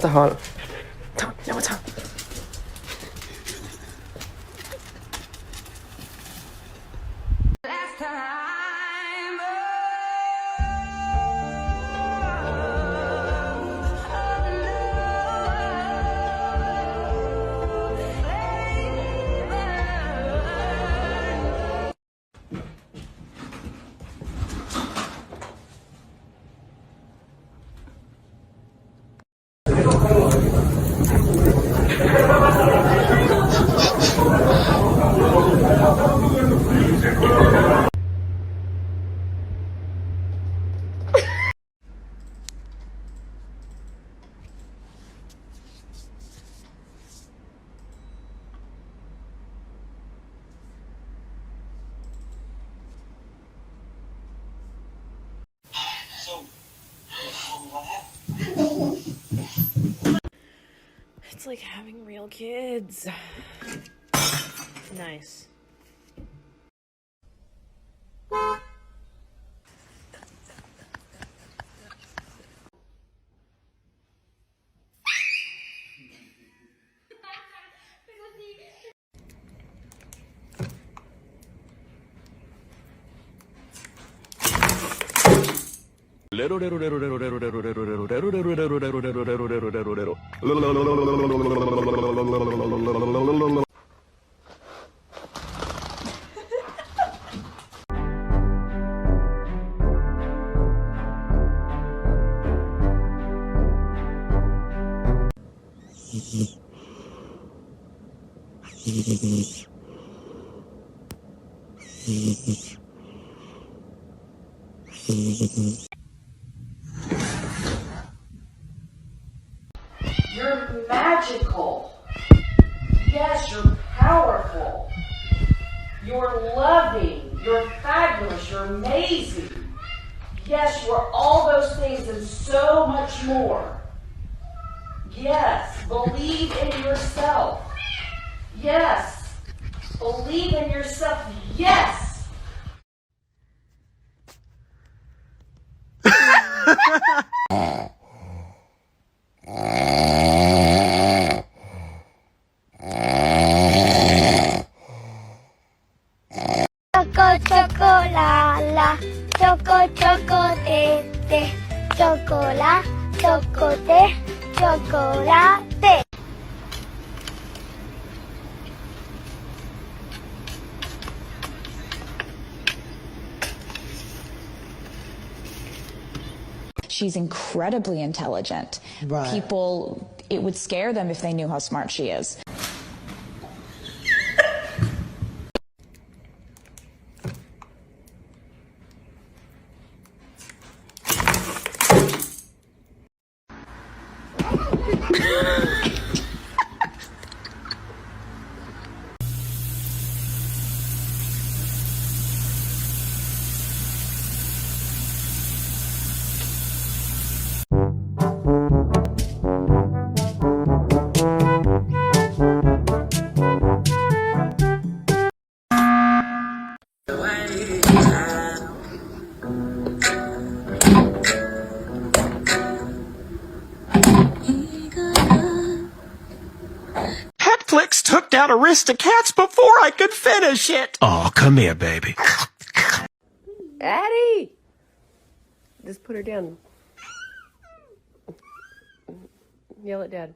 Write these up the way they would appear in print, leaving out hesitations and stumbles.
alcohol. No, it's hot. It's like having real kids. Nice. You're magical. Yes, you're powerful. You're loving. You're fabulous. You're amazing. Yes, you're all those things and so much more. Yes, believe in yourself. Yes, believe in yourself. Yes. Choco, choco, la, la. Choco, choco, te. Chocola, chocote, chocolate. She's incredibly intelligent. Right. People, it would scare them if they knew how smart she is. Netflix took down Aristocats before I could finish it. Oh, come here, baby. Addie! Just put her down. Yell at Dad.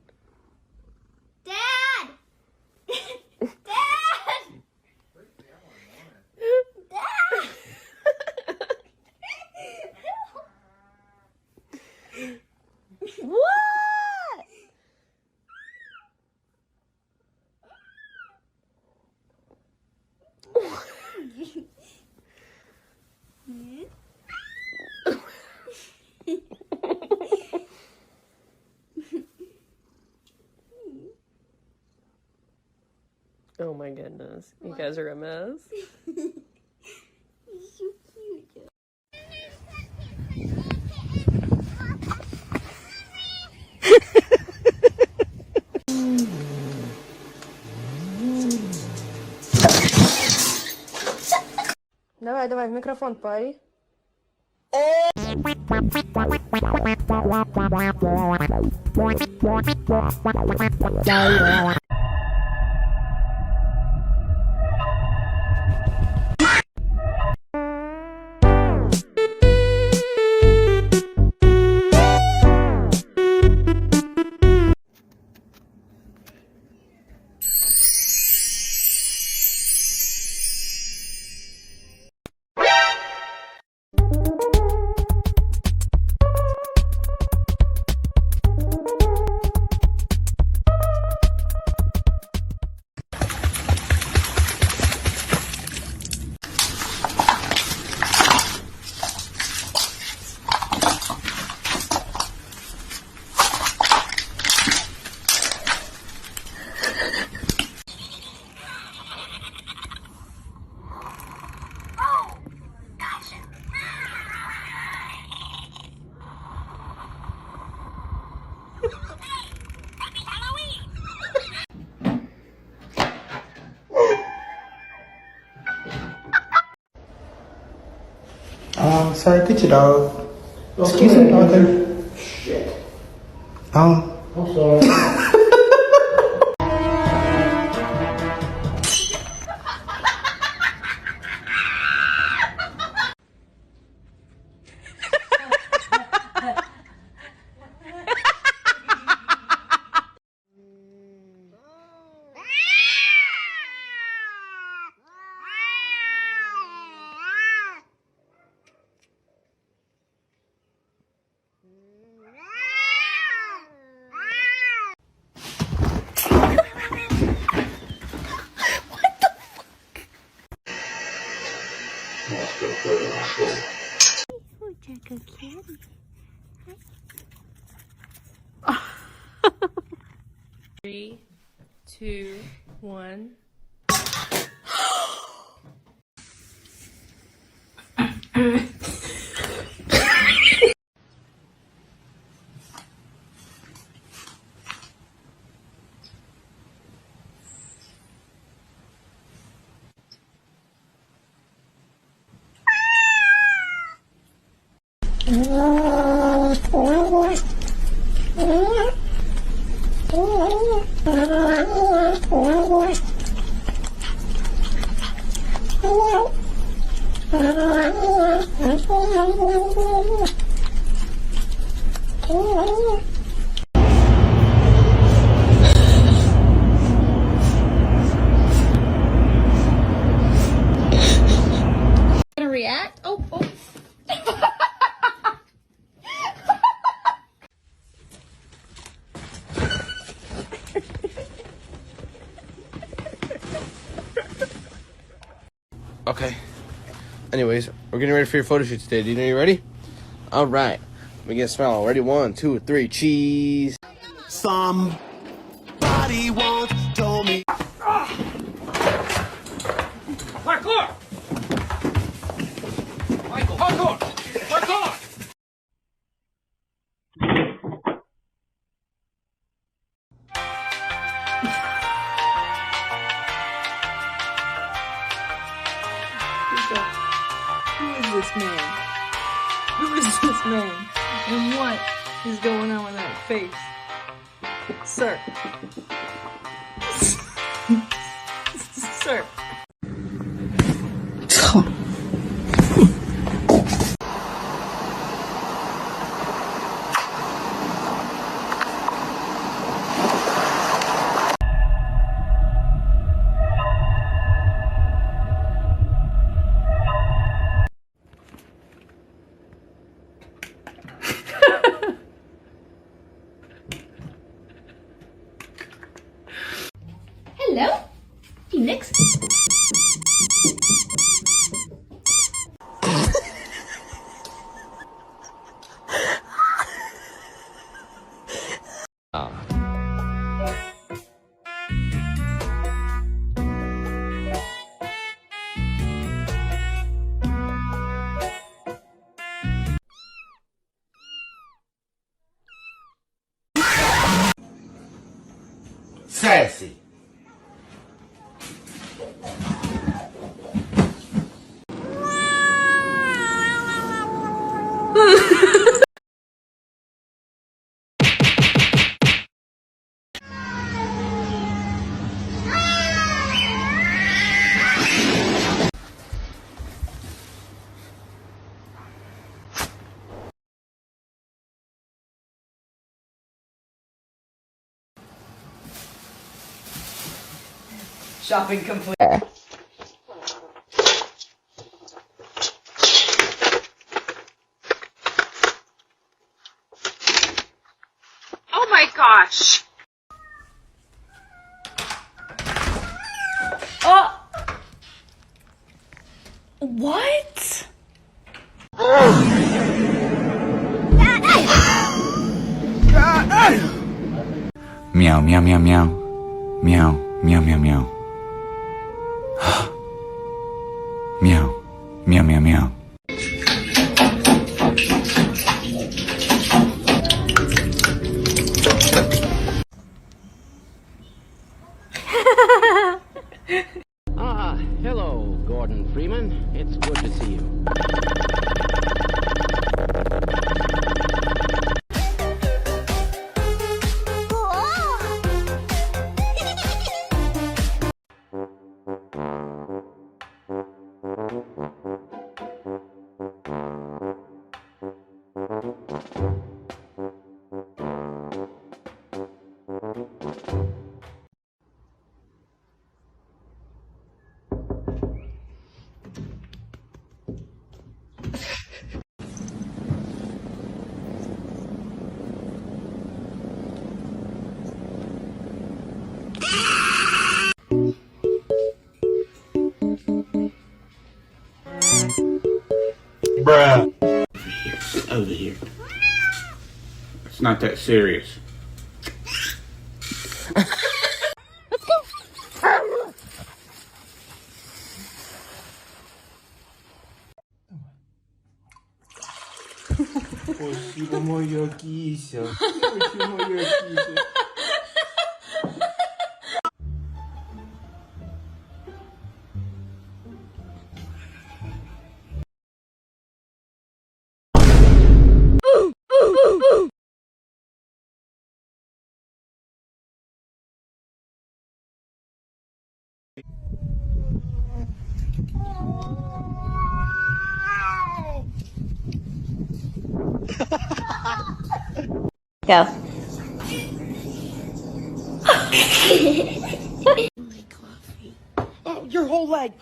Dad! Dad! Dad! What? Oh my goodness. You guys are a mess. He's so cute. Давай, давай, в микрофон пари. Sorry, get your dog. Excuse me, dog. Shit. Um, I'm sorry. Check a kitty. Three, two, one. Gonna react? Oh. Okay. Anyways, we're getting ready for your photo shoot today. Do you know you're ready? All right. Let me get a smile. Ready? 1, 2, 3. Cheese. Somebody once told me. Parkour! Michael, parkour! Parkour! Who is this man? Who is this man? And what is going on with that face? Sir. Sir. Hello, Phoenix. Sassy. Shopping complete. Oh my gosh! Oh! What? Meow, meow, meow, meow. Meow, meow, meow, meow. Meow, meow, meow, meow. Hello, Gordon Freeman. It's good to see you. Bruh. Over here. It's not that serious. Спасибо, моя кися. Спасибо, моя кися. Go. Oh, your whole leg.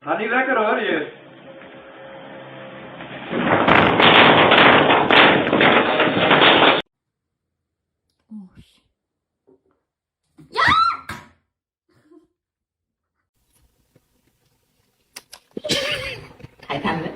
Gaat niet lekker hoor, je. I found it.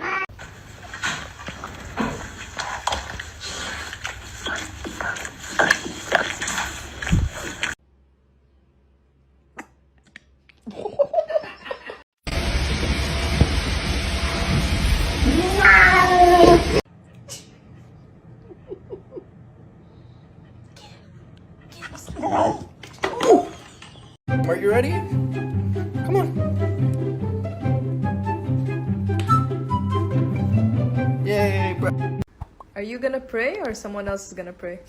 Are you ready? Come on. Yay, bro. Are you gonna pray or someone else is gonna pray?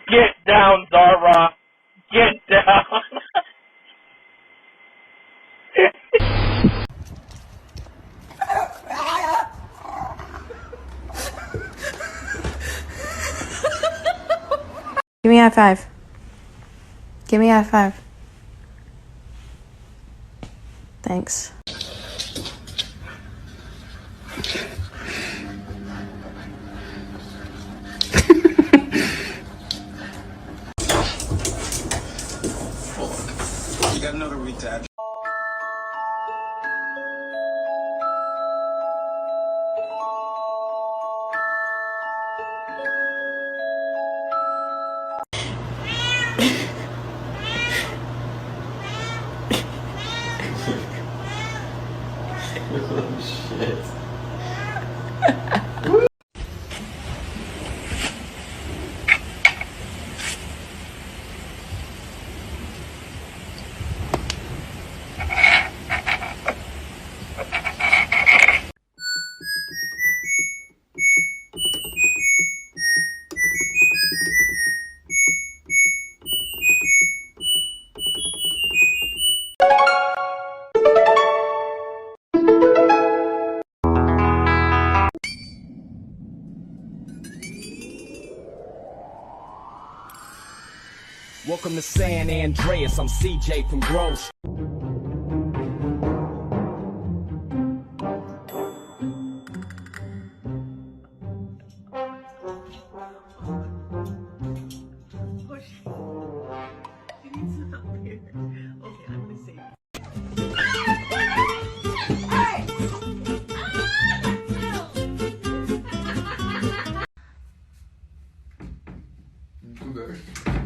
Get down, Zara. Get down. Give me a high five. Give me a high five. Thanks. You got another week to add. Oh, shit. Welcome to San Andreas. I'm CJ from Grove.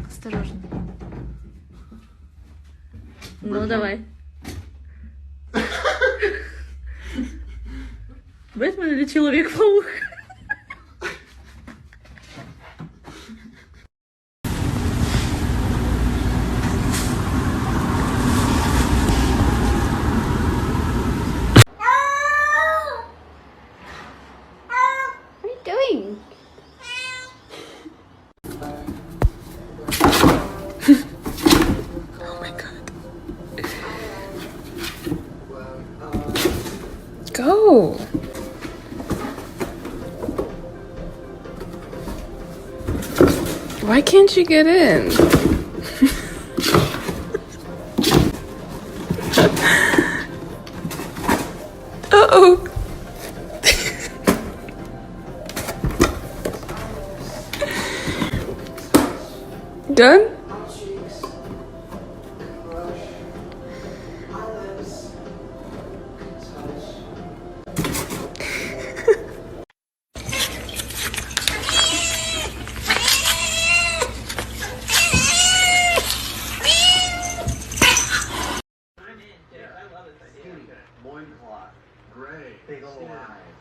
Осторожно. Ну, давай. Бэтмен или Человек-паук? What are you doing? Oh my god. Go! Why can't you get in? Uh-oh. Done? Loincloth. Gray. Big ol' eyes.